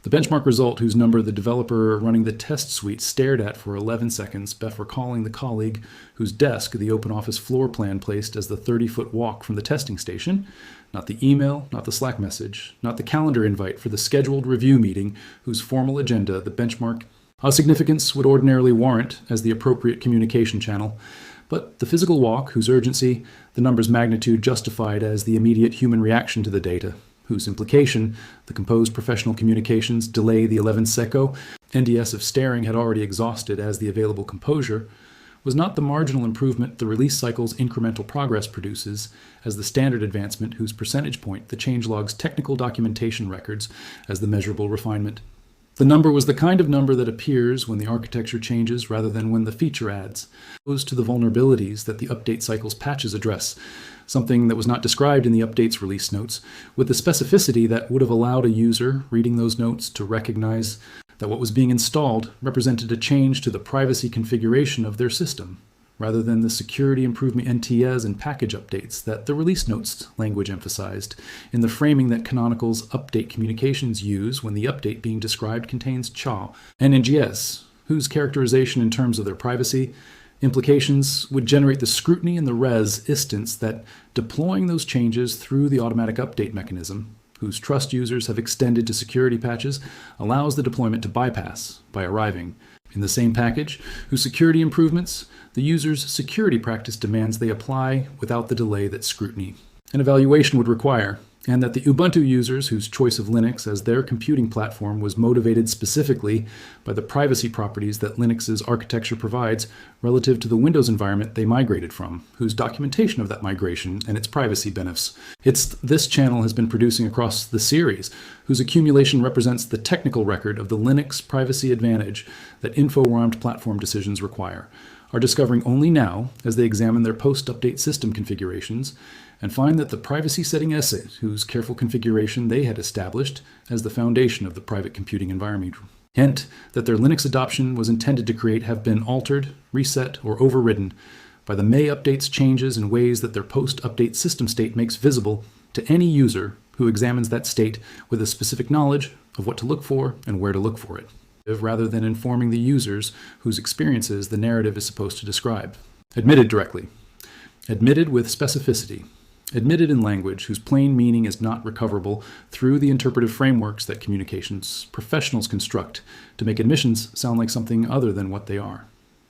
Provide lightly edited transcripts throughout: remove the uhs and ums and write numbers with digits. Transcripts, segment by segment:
The benchmark result, whose number the developer running the test suite stared at for 11 seconds before calling the colleague whose desk the OpenOffice floor plan placed as the 30-foot walk from the testing station, not the email, not the Slack message, not the calendar invite for the scheduled review meeting whose formal agenda the benchmark of significance would ordinarily warrant as the appropriate communication channel, but the physical walk whose urgency the number's magnitude justified as the immediate human reaction to the data, whose implication the composed professional communications delay the 11 seco NDS of staring had already exhausted as the available composure, was not the marginal improvement the release cycle's incremental progress produces as the standard advancement whose percentage point the changelog's technical documentation records as the measurable refinement. The number was the kind of number that appears when the architecture changes rather than when the feature adds, opposed to the vulnerabilities that the update cycle's patches address, something that was not described in the update's release notes, with the specificity that would have allowed a user reading those notes to recognize that what was being installed represented a change to the privacy configuration of their system, rather than the security improvement NTS and package updates that the release notes language emphasized, in the framing that Canonical's update communications use when the update being described contains CHA and NGS, whose characterization in terms of their privacy implications would generate the scrutiny in the res instance that deploying those changes through the automatic update mechanism, whose trust users have extended to security patches, allows the deployment to bypass by arriving in the same package, whose security improvements the user's security practice demands they apply without the delay that scrutiny and evaluation would require, and that the Ubuntu users whose choice of Linux as their computing platform was motivated specifically by the privacy properties that Linux's architecture provides relative to the Windows environment they migrated from, whose documentation of that migration and its privacy benefits this channel has been producing across the series, whose accumulation represents the technical record of the Linux privacy advantage that info-armed platform decisions require, are discovering only now as they examine their post-update system configurations and find that the privacy setting asset, whose careful configuration they had established as the foundation of the private computing environment, hint that their Linux adoption was intended to create, have been altered, reset, or overridden by the May update's changes in ways that their post-update system state makes visible to any user who examines that state with a specific knowledge of what to look for and where to look for it, rather than informing the users whose experiences the narrative is supposed to describe. Admitted directly. Admitted with specificity. Admitted in language whose plain meaning is not recoverable through the interpretive frameworks that communications professionals construct to make admissions sound like something other than what they are.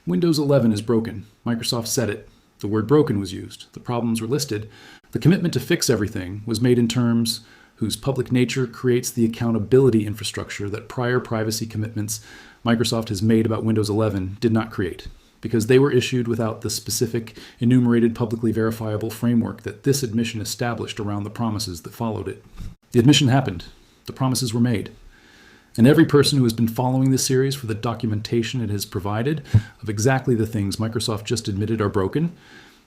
Windows 11 is broken. Microsoft said it. The word broken was used. The problems were listed. The commitment to fix everything was made in terms whose public nature creates the accountability infrastructure that prior privacy commitments Microsoft has made about Windows 11 did not create, because they were issued without the specific, enumerated, publicly verifiable framework that this admission established around the promises that followed it. The admission happened. The promises were made. And every person who has been following this series for the documentation it has provided of exactly the things Microsoft just admitted are broken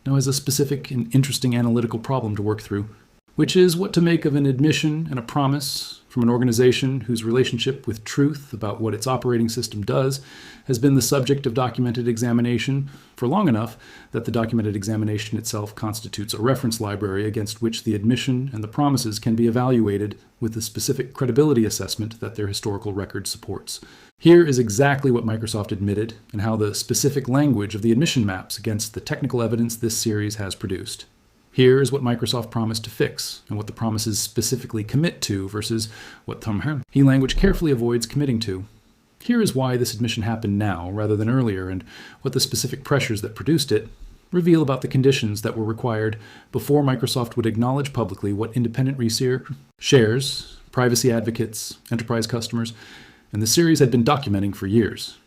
now has a specific and interesting analytical problem to work through, which is what to make of an admission and a promise from an organization whose relationship with truth about what its operating system does has been the subject of documented examination for long enough that the documented examination itself constitutes a reference library against which the admission and the promises can be evaluated with the specific credibility assessment that their historical record supports. Here is exactly what Microsoft admitted and how the specific language of the admission maps against the technical evidence this series has produced. Here is what Microsoft promised to fix, and what the promises specifically commit to versus what the language carefully avoids committing to. Here is why this admission happened now rather than earlier, and what the specific pressures that produced it reveal about the conditions that were required before Microsoft would acknowledge publicly what independent shares, privacy advocates, enterprise customers, and the series had been documenting for years.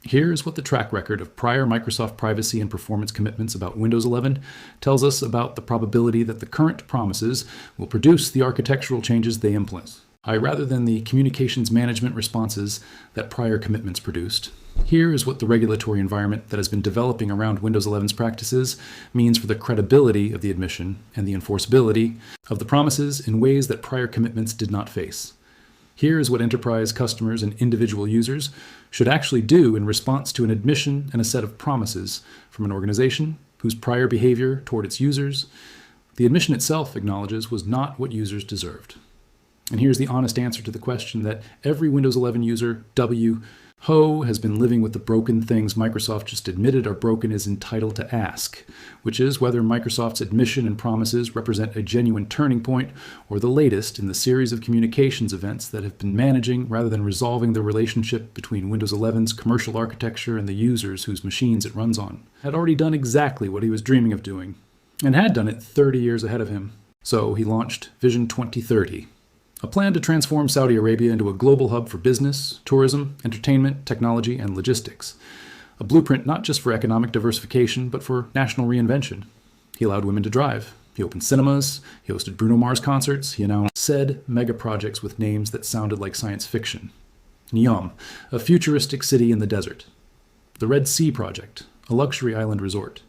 Here is what the track record of prior Microsoft privacy and performance commitments about Windows 11 tells us about the probability that the current promises will produce the architectural changes they implement, rather than the communications management responses that prior commitments produced. Here is what the regulatory environment that has been developing around Windows 11's practices means for the credibility of the admission and the enforceability of the promises in ways that prior commitments did not face. Here is what enterprise customers and individual users should actually do in response to an admission and a set of promises from an organization whose prior behavior toward its users, the admission itself acknowledges was not what users deserved. And here's the honest answer to the question that every Windows 11 user, has been living with the broken things Microsoft just admitted are broken is entitled to ask, which is whether Microsoft's admission and promises represent a genuine turning point or the latest in the series of communications events that have been managing rather than resolving the relationship between Windows 11's commercial architecture and the users whose machines it runs on. Had already done exactly what he was dreaming of doing, and had done it 30 years ahead of him. So he launched Vision 2030. A plan to transform Saudi Arabia into a global hub for business, tourism, entertainment, technology, and logistics. A blueprint not just for economic diversification, but for national reinvention. He allowed women to drive. He opened cinemas. He hosted Bruno Mars concerts. He announced said mega projects with names that sounded like science fiction. Neom, a futuristic city in the desert. The Red Sea Project, a luxury island resort.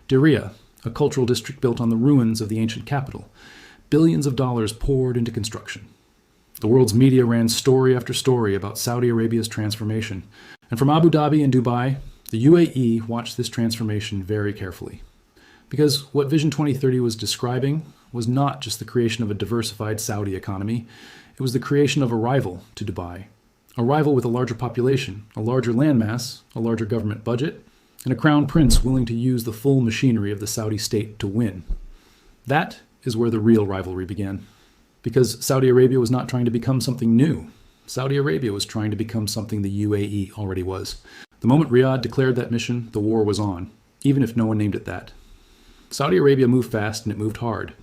Diriyah, a cultural district built on the ruins of the ancient capital. Billions of dollars poured into construction. The world's media ran story after story about Saudi Arabia's transformation. And from Abu Dhabi and Dubai, the UAE watched this transformation very carefully. Because what Vision 2030 was describing was not just the creation of a diversified Saudi economy, it was the creation of a rival to Dubai. A rival with a larger population, a larger landmass, a larger government budget, and a crown prince willing to use the full machinery of the Saudi state to win. That is where the real rivalry began. Because Saudi Arabia was not trying to become something new. Saudi Arabia was trying to become something the UAE already was. The moment Riyadh declared that mission, the war was on, even if no one named it that. Saudi Arabia moved fast and it moved hard.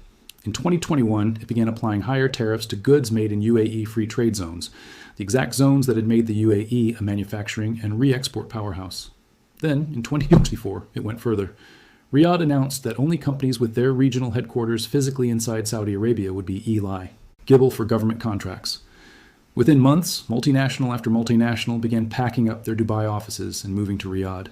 In 2021, it began applying higher tariffs to goods made in UAE free trade zones, the exact zones that had made the UAE a manufacturing and re-export powerhouse. Then, in 2024, it went further. Riyadh announced that only companies with their regional headquarters physically inside Saudi Arabia would be Eli, Gibble for government contracts. Within months, multinational after multinational began packing up their Dubai offices and moving to Riyadh.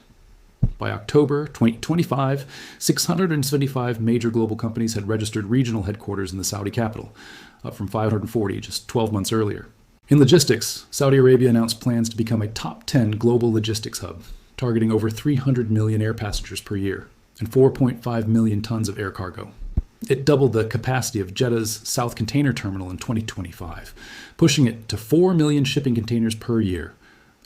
By October 2025, 675 major global companies had registered regional headquarters in the Saudi capital, up from 540 just 12 months earlier. In logistics, Saudi Arabia announced plans to become a top 10 global logistics hub, targeting over 300 million air passengers per year and 4.5 million tons of air cargo. It doubled the capacity of Jeddah's South Container Terminal in 2025, pushing it to 4 million shipping containers per year,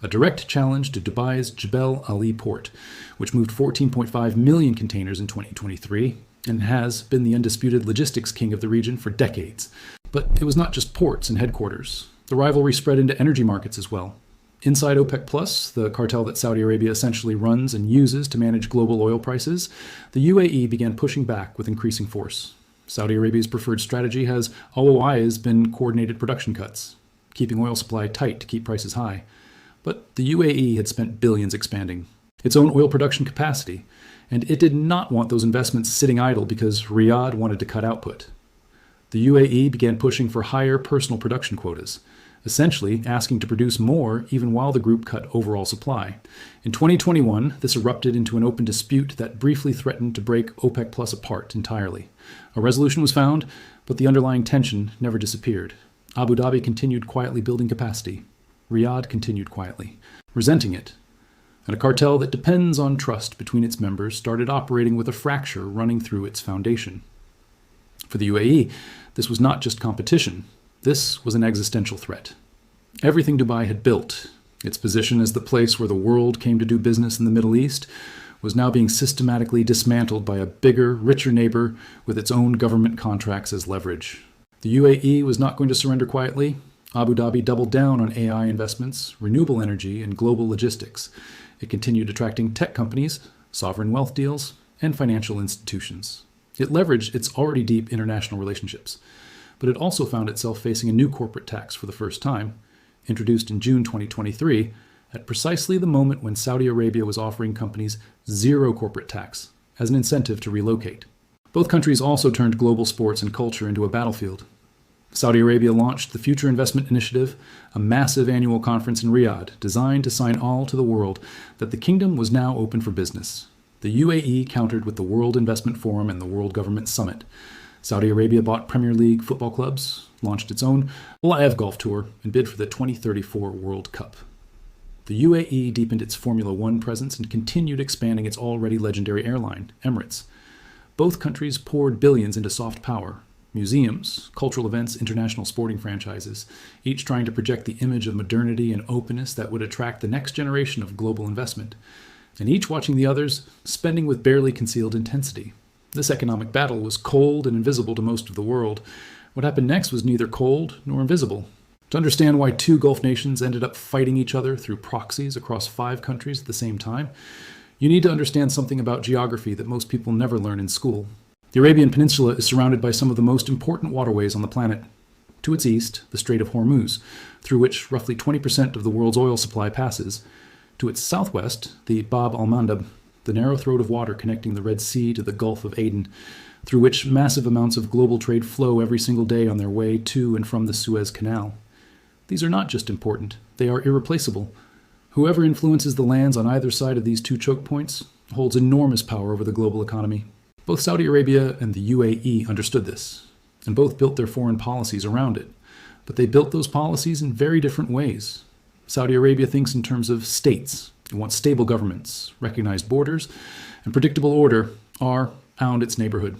a direct challenge to Dubai's Jebel Ali port, which moved 14.5 million containers in 2023 and has been the undisputed logistics king of the region for decades. But it was not just ports and headquarters. The rivalry spread into energy markets as well. Inside OPEC+, the cartel that Saudi Arabia essentially runs and uses to manage global oil prices, the UAE began pushing back with increasing force. Saudi Arabia's preferred strategy has always been coordinated production cuts, keeping oil supply tight to keep prices high. But the UAE had spent billions expanding its own oil production capacity, and it did not want those investments sitting idle because Riyadh wanted to cut output. The UAE began pushing for higher personal production quotas, essentially asking to produce more even while the group cut overall supply. In 2021, this erupted into an open dispute that briefly threatened to break OPEC+ apart entirely. A resolution was found, but the underlying tension never disappeared. Abu Dhabi continued quietly building capacity. Riyadh continued quietly, resenting it. And a cartel that depends on trust between its members started operating with a fracture running through its foundation. For the UAE, this was not just competition. This was an existential threat. Everything Dubai had built, its position as the place where the world came to do business in the Middle East, was now being systematically dismantled by a bigger, richer neighbor with its own government contracts as leverage. The UAE was not going to surrender quietly. Abu Dhabi doubled down on AI investments, renewable energy, and global logistics. It continued attracting tech companies, sovereign wealth deals, and financial institutions. It leveraged its already deep international relationships. But it also found itself facing a new corporate tax for the first time, introduced in June 2023, at precisely the moment when Saudi Arabia was offering companies zero corporate tax as an incentive to relocate. Both countries also turned global sports and culture into a battlefield. Saudi Arabia launched the Future Investment Initiative, a massive annual conference in Riyadh designed to sign all to the world that the kingdom was now open for business. The UAE countered with the World Investment Forum and the World Government Summit. Saudi Arabia bought Premier League football clubs, launched its own live golf tour, and bid for the 2034 World Cup. The UAE deepened its Formula One presence and continued expanding its already legendary airline, Emirates. Both countries poured billions into soft power, museums, cultural events, international sporting franchises, each trying to project the image of modernity and openness that would attract the next generation of global investment, and each watching the others spending with barely concealed intensity. This economic battle was cold and invisible to most of the world. What happened next was neither cold nor invisible. To understand why two Gulf nations ended up fighting each other through proxies across 5 countries at the same time, you need to understand something about geography that most people never learn in school. The Arabian Peninsula is surrounded by some of the most important waterways on the planet. To its east, the Strait of Hormuz, through which roughly 20% of the world's oil supply passes. To its southwest, the Bab al-Mandab, the narrow throat of water connecting the Red Sea to the Gulf of Aden, through which massive amounts of global trade flow every single day on their way to and from the Suez Canal. These are not just important, they are irreplaceable. Whoever influences the lands on either side of these 2 choke points holds enormous power over the global economy. Both Saudi Arabia and the UAE understood this, and both built their foreign policies around it. But they built those policies in very different ways. Saudi Arabia thinks in terms of states. It wants stable governments, recognized borders, and predictable order around its neighborhood.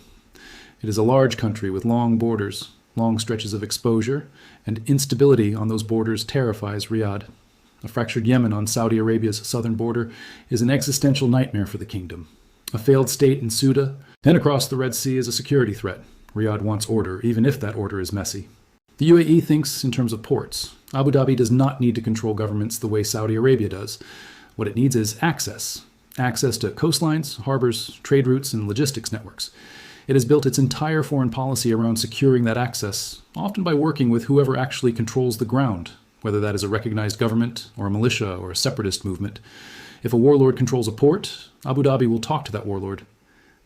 It is a large country with long borders, long stretches of exposure, and instability on those borders terrifies Riyadh. A fractured Yemen on Saudi Arabia's southern border is an existential nightmare for the kingdom. A failed state in Sudan, and across the Red Sea is a security threat. Riyadh wants order, even if that order is messy. The UAE thinks in terms of ports. Abu Dhabi does not need to control governments the way Saudi Arabia does. What it needs is access. Access to coastlines, harbors, trade routes, and logistics networks. It has built its entire foreign policy around securing that access, often by working with whoever actually controls the ground, whether that is a recognized government, or a militia, or a separatist movement. If a warlord controls a port, Abu Dhabi will talk to that warlord.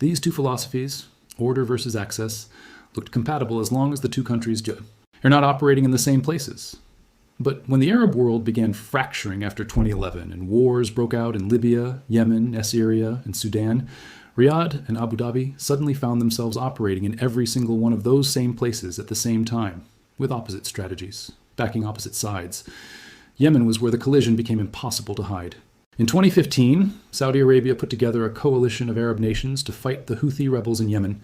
These 2 philosophies, order versus access, looked compatible as long as the 2 countries are not operating in the same places. But when the Arab world began fracturing after 2011 and wars broke out in Libya, Yemen, Syria, and Sudan, Riyadh and Abu Dhabi suddenly found themselves operating in every single one of those same places at the same time, with opposite strategies, backing opposite sides. Yemen was where the collision became impossible to hide. In 2015, Saudi Arabia put together a coalition of Arab nations to fight the Houthi rebels in Yemen,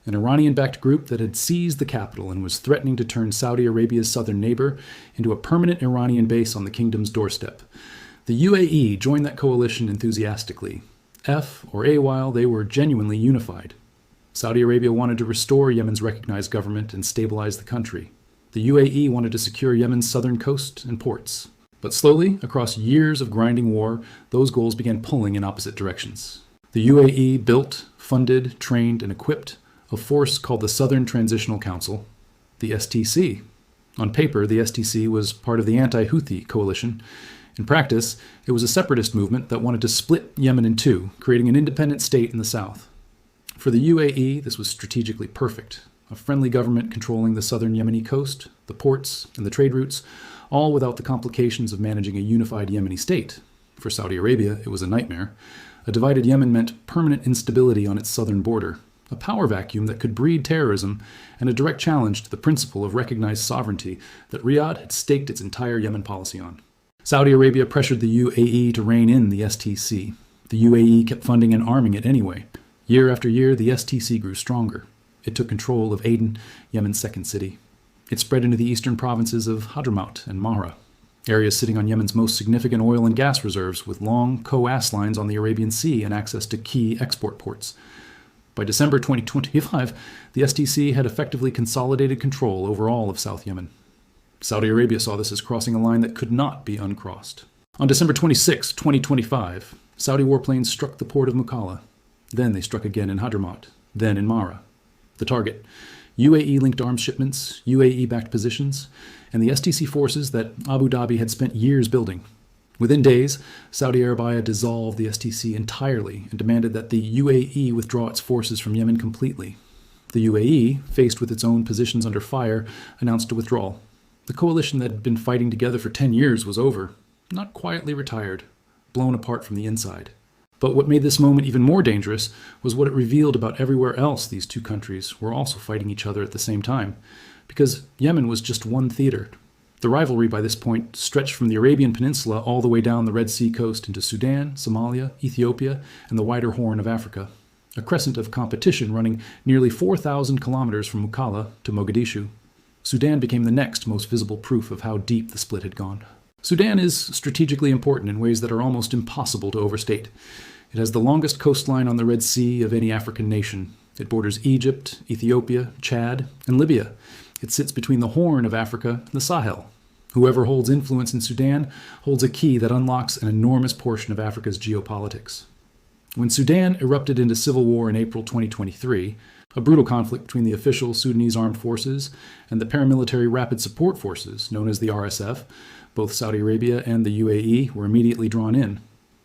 an Iranian-backed group that had seized the capital and was threatening to turn Saudi Arabia's southern neighbor into a permanent Iranian base on the kingdom's doorstep. The UAE joined that coalition enthusiastically. For a while, they were genuinely unified. Saudi Arabia wanted to restore Yemen's recognized government and stabilize the country. The UAE wanted to secure Yemen's southern coast and ports. But slowly, across years of grinding war, those goals began pulling in opposite directions. The UAE built, funded, trained, and equipped a force called the Southern Transitional Council, the STC. On paper, the STC was part of the anti-Houthi coalition. In practice, it was a separatist movement that wanted to split Yemen in 2, creating an independent state in the south. For the UAE, this was strategically perfect. A friendly government controlling the southern Yemeni coast, the ports, and the trade routes, all without the complications of managing a unified Yemeni state. For Saudi Arabia, it was a nightmare. A divided Yemen meant permanent instability on its southern border, a power vacuum that could breed terrorism, and a direct challenge to the principle of recognized sovereignty that Riyadh had staked its entire Yemen policy on. Saudi Arabia pressured the UAE to rein in the STC. The UAE kept funding and arming it anyway. Year after year, the STC grew stronger. It took control of Aden, Yemen's second city. It spread into the eastern provinces of Hadramaut and Mahra, areas sitting on Yemen's most significant oil and gas reserves with long coas lines on the Arabian Sea and access to key export ports. By December 2025, the STC had effectively consolidated control over all of South Yemen. Saudi Arabia saw this as crossing a line that could not be uncrossed. On December 26, 2025, Saudi warplanes struck the port of Mukalla. Then they struck again in Hadramaut, then in Mahra. The target: UAE-linked arms shipments, UAE-backed positions, and the STC forces that Abu Dhabi had spent years building. Within days, Saudi Arabia dissolved the STC entirely and demanded that the UAE withdraw its forces from Yemen completely. The UAE, faced with its own positions under fire, announced a withdrawal. The coalition that had been fighting together for 10 years was over, not quietly retired, blown apart from the inside. But what made this moment even more dangerous was what it revealed about everywhere else these 2 countries were also fighting each other at the same time, because Yemen was just one theater. The rivalry by this point stretched from the Arabian Peninsula all the way down the Red Sea coast into Sudan, Somalia, Ethiopia, and the wider Horn of Africa. a crescent of competition running nearly 4,000 kilometers from Mukalla to Mogadishu. Sudan became the next most visible proof of how deep the split had gone. Sudan is strategically important in ways that are almost impossible to overstate. It has the longest coastline on the Red Sea of any African nation. It borders Egypt, Ethiopia, Chad, and Libya. It sits between the Horn of Africa and the Sahel. Whoever holds influence in Sudan holds a key that unlocks an enormous portion of Africa's geopolitics. When Sudan erupted into civil war in April 2023, a brutal conflict between the official Sudanese armed forces and the paramilitary rapid support forces, known as the RSF, both Saudi Arabia and the UAE were immediately drawn in.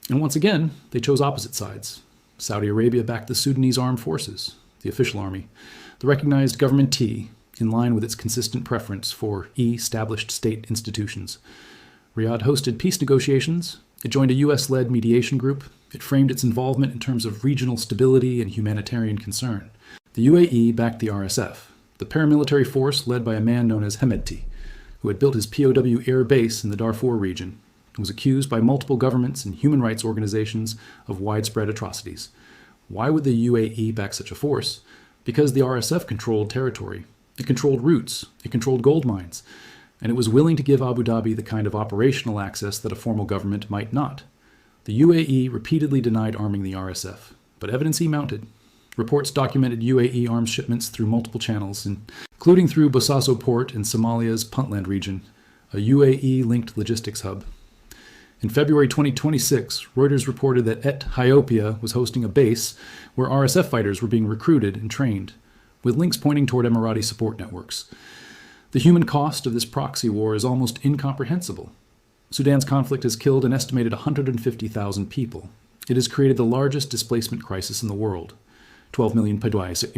And once again, they chose opposite sides. Saudi Arabia backed the Sudanese armed forces, the official army, the recognized government T, in line with its consistent preference for established state institutions. Riyadh hosted peace negotiations. It joined a US-led mediation group. It framed its involvement in terms of regional stability and humanitarian concern. The UAE backed the RSF, the paramilitary force led by a man known as Hemedti, who had built his POW air base in the Darfur region and was accused by multiple governments and human rights organizations of widespread atrocities. Why would the UAE back such a force? Because the RSF controlled territory. It controlled routes. It controlled gold mines. And it was willing to give Abu Dhabi the kind of operational access that a formal government might not. The UAE repeatedly denied arming the RSF, but evidence mounted. Reports documented UAE arms shipments through multiple channels, including through Bosaso Port in Somalia's Puntland region, a UAE-linked logistics hub. In February 2026, Reuters reported that Ethiopia was hosting a base where RSF fighters were being recruited and trained, with links pointing toward Emirati support networks. The human cost of this proxy war is almost incomprehensible. Sudan's conflict has killed an estimated 150,000 people. It has created the largest displacement crisis in the world. 12 million Padwais